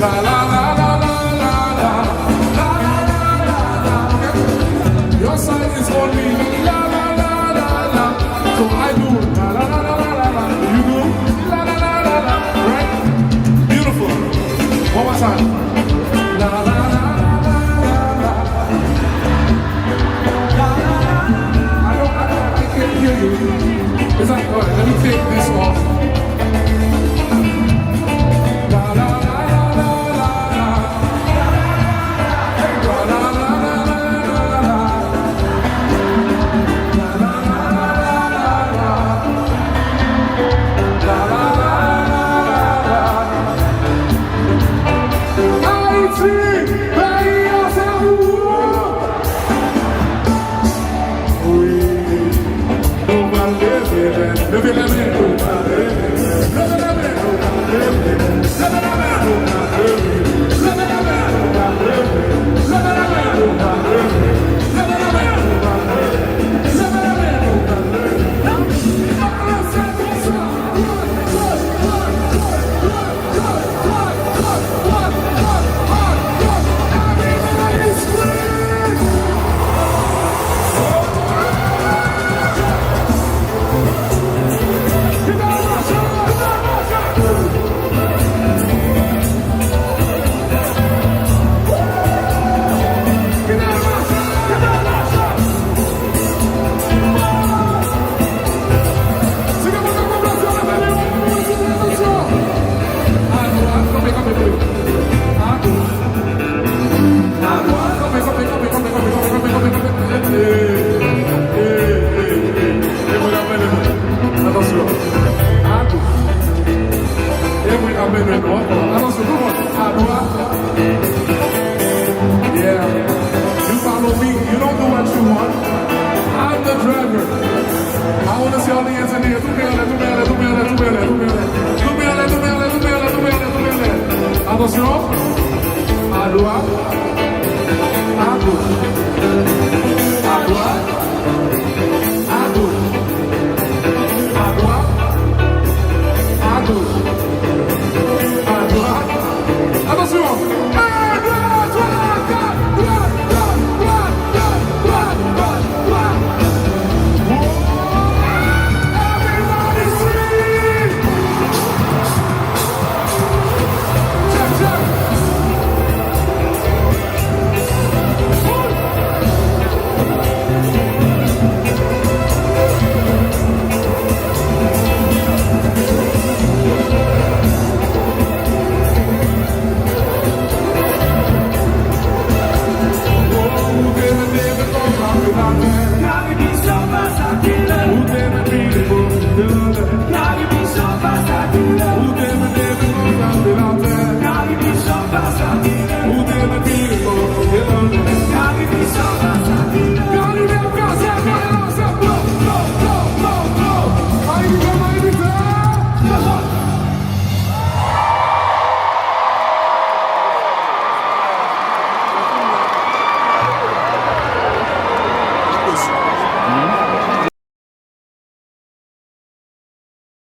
La la la la la la la. La la la la la. Okay? Your side is for me. La la la la la. So I do la la la la la la. You do la la la la la. Right? Beautiful. One more time. La la la la la la. La la la. I can't hear you. It's like, all right, let me take this off. La la la la la la la. Hey, la la la la la la la. La la la la la la. La la la la la la. Haïti, pays en cerveau. Oui, nous allons lever la main, nous allons lever la main, nous allons lever la main, nous allons lever la main, nous allons lever la main, nous allons lever la main, nous allons lever la main, nous allons lever la main. Attention, à droite, à gauche.